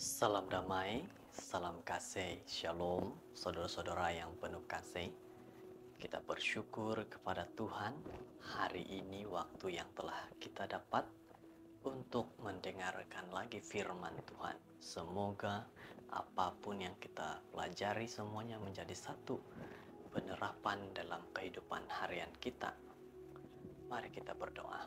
Salam damai, salam kasih, shalom, saudara-saudara yang penuh kasih. Kita bersyukur kepada Tuhan hari ini waktu yang telah kita dapat untuk mendengarkan lagi firman Tuhan. Semoga apapun yang kita pelajari semuanya menjadi satu penerapan dalam kehidupan harian kita. Mari kita berdoa.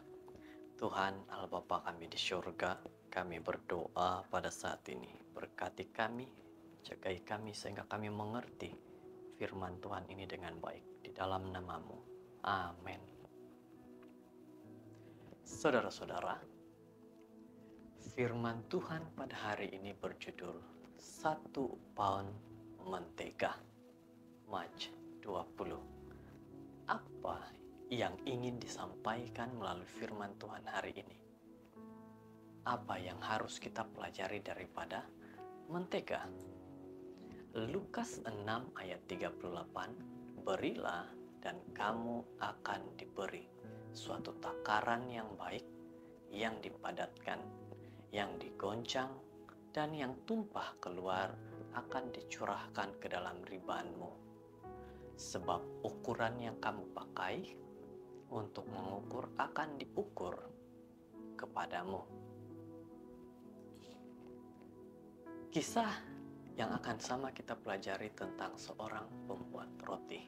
Tuhan Allah Bapa kami di surga, kami berdoa pada saat ini. Berkati kami, jagai kami sehingga kami mengerti firman Tuhan ini dengan baik. Di dalam namamu. Amin. Saudara-saudara, firman Tuhan pada hari ini berjudul 1 pound mentega. Maj 20. Apa yang ingin disampaikan melalui firman Tuhan hari ini? Apa yang harus kita pelajari daripada mentega? Lukas 6 ayat 38, berilah dan kamu akan diberi suatu takaran yang baik, yang dipadatkan, yang digoncang, dan yang tumpah keluar akan dicurahkan ke dalam ribanmu. Sebab ukuran yang kamu pakai untuk mengukur akan diukur kepadamu. Kisah yang akan sama kita pelajari tentang seorang pembuat roti.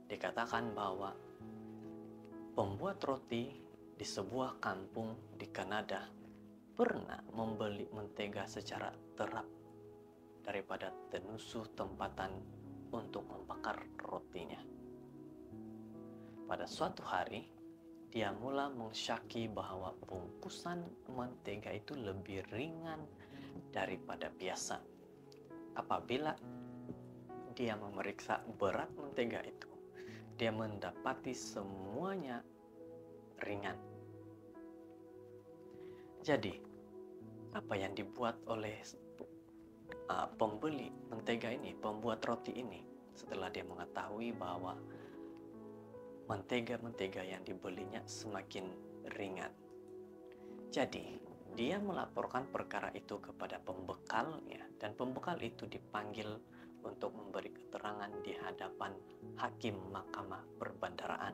Dikatakan bahwa pembuat roti di sebuah kampung di Kanada pernah membeli mentega secara terap daripada tenusu tempatan untuk membakar rotinya. Pada suatu hari, dia mula mensyaki bahwa bungkusan mentega itu lebih ringan daripada biasa. Apabila dia memeriksa berat mentega itu, dia mendapati semuanya ringan. Jadi, apa yang dibuat oleh pembeli mentega ini, pembuat roti ini, setelah dia mengetahui bahwa mentega-mentega yang dibelinya semakin ringan. Jadi, dia melaporkan perkara itu kepada pembekalnya, dan pembekal itu dipanggil untuk memberi keterangan di hadapan hakim mahkamah perbandaraan.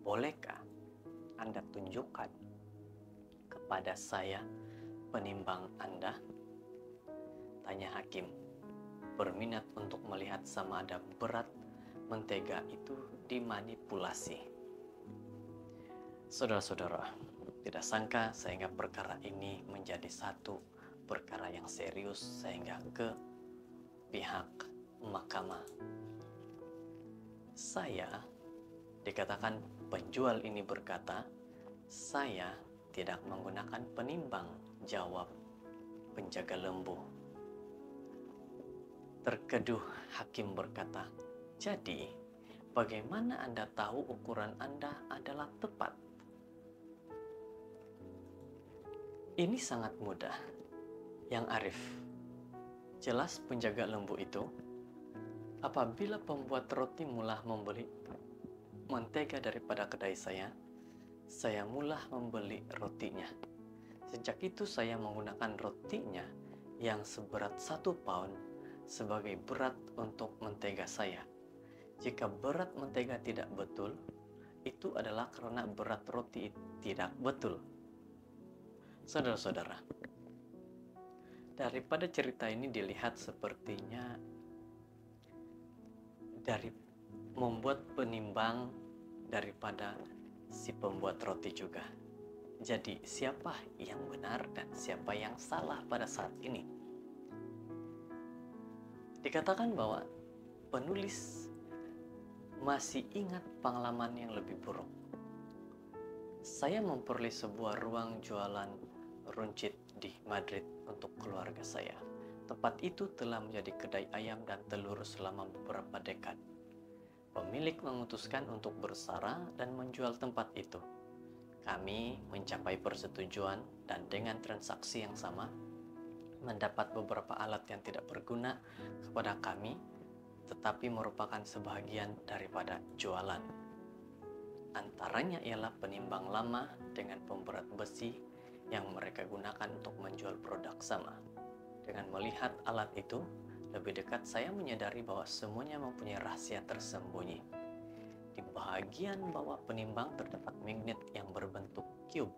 Bolehkah Anda tunjukkan kepada saya penimbang Anda? Tanya hakim, berminat untuk melihat sama ada berat mentega itu dimanipulasi. Saudara-saudara, tidak sangka sehingga perkara ini menjadi satu perkara yang serius sehingga ke pihak mahkamah. Dikatakan penjual ini berkata, saya tidak menggunakan penimbang, jawab penjaga lembu. Terkeduh hakim berkata, jadi bagaimana Anda tahu ukuran Anda adalah tepat? Ini sangat mudah. Yang arif, jelas penjaga lembu itu, apabila pembuat roti mula membeli mentega daripada kedai saya mula membeli rotinya. Sejak itu saya menggunakan rotinya yang seberat 1 pound sebagai berat untuk mentega saya. Jika berat mentega tidak betul, itu adalah karena berat roti tidak betul. Saudara-saudara, daripada cerita ini dilihat sepertinya dari membuat penimbang daripada si pembuat roti juga. Jadi siapa yang benar dan siapa yang salah pada saat ini? Dikatakan bahwa penulis masih ingat pengalaman yang lebih buruk. Saya memperoleh sebuah ruang jualan runcit di Madrid untuk keluarga saya. Tempat itu telah menjadi kedai ayam dan telur selama beberapa dekad. Pemilik memutuskan untuk bersara dan menjual tempat itu. Kami mencapai persetujuan dan dengan transaksi yang sama, mendapat beberapa alat yang tidak berguna kepada kami, tetapi merupakan sebahagian daripada jualan. Antaranya ialah penimbang lama dengan pemberat besi yang mereka gunakan untuk menjual produk sama. Dengan melihat alat itu, lebih dekat saya menyadari bahwa semuanya mempunyai rahasia tersembunyi. Di bagian bawah penimbang terdapat magnet yang berbentuk cube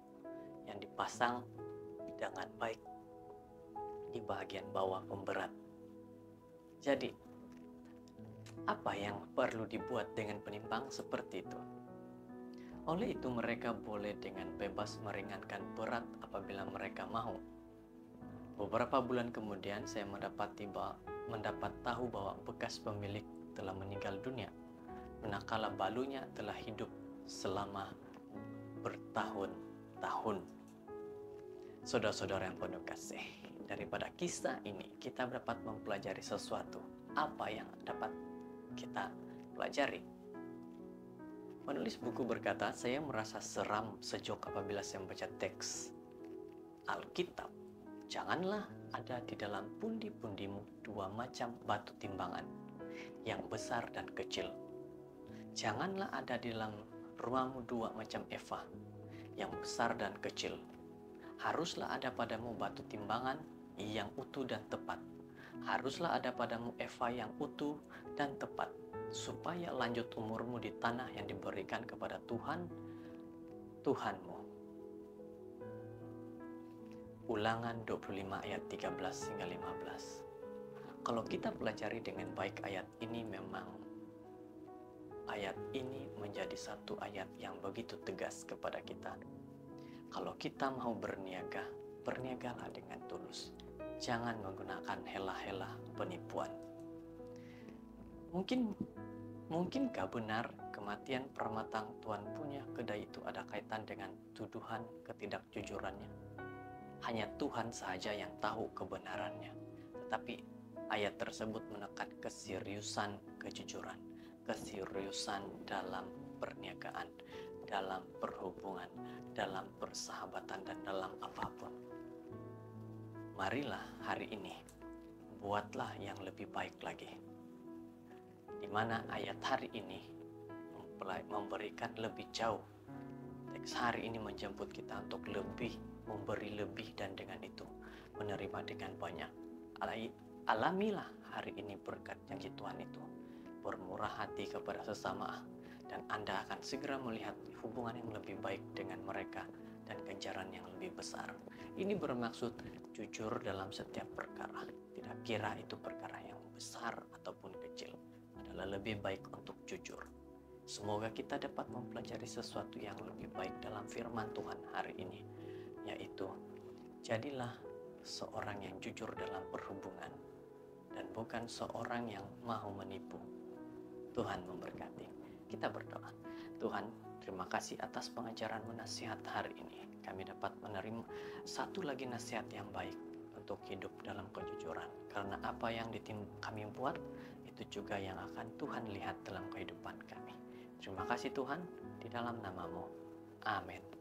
yang dipasang dengan baik di bagian bawah pemberat. Jadi, apa yang perlu dibuat dengan penimbang seperti itu? Oleh itu mereka boleh dengan bebas meringankan berat apabila mereka mau. Beberapa bulan kemudian saya mendapat tahu bahwa bekas pemilik telah meninggal dunia, manakala balunya telah hidup selama bertahun-tahun. Saudara-saudara yang penuh kasih, daripada kisah ini kita dapat mempelajari sesuatu. Apa yang dapat kita pelajari? Penulis buku berkata, saya merasa seram sejak apabila saya membaca teks Alkitab. Janganlah ada di dalam pundi-pundimu dua macam batu timbangan, yang besar dan kecil. Janganlah ada di dalam rumahmu dua macam eva, yang besar dan kecil. Haruslah ada padamu batu timbangan yang utuh dan tepat. Haruslah ada padamu eva yang utuh dan tepat, supaya lanjut umurmu di tanah yang diberikan kepada Tuhan, Tuhanmu. Ulangan 25 ayat 13 hingga 15. Kalau kita pelajari dengan baik ayat ini, memang ayat ini menjadi satu ayat yang begitu tegas kepada kita. Kalau kita mau berniaga, berniagalah dengan tulus. Jangan menggunakan hela-hela penipuan. Mungkinkah benar kematian permatang Tuhan punya kedai itu ada kaitan dengan tuduhan ketidakjujurannya? Hanya Tuhan saja yang tahu kebenarannya. Tetapi ayat tersebut menekan keseriusan kejujuran, keseriusan dalam perniagaan, dalam perhubungan, dalam persahabatan, dan dalam apapun. Marilah hari ini buatlah yang lebih baik lagi, di mana ayat hari ini memberikan lebih jauh. Teks hari ini menjemput kita untuk memberi lebih, dan dengan itu menerima dengan banyak. Alamilah hari ini berkat janji Tuhan itu. Bermurah hati kepada sesama, dan Anda akan segera melihat hubungan yang lebih baik dengan mereka dan ganjaran yang lebih besar. Ini bermaksud jujur dalam setiap perkara. Tidak kira itu perkara yang besar ataupun kecil, adalah lebih baik untuk jujur. Semoga kita dapat mempelajari sesuatu yang lebih baik dalam firman Tuhan hari ini, yaitu jadilah seorang yang jujur dalam perhubungan dan bukan seorang yang mau menipu. Tuhan memberkati. Kita berdoa. Tuhan, terima kasih atas pengajaran nasihat hari ini. Kami dapat menerima satu lagi nasihat yang baik untuk hidup dalam kejujuran. Karena apa yang kami buat, itu juga yang akan Tuhan lihat dalam kehidupan kami. Terima kasih Tuhan, di dalam nama-Mu. Amin.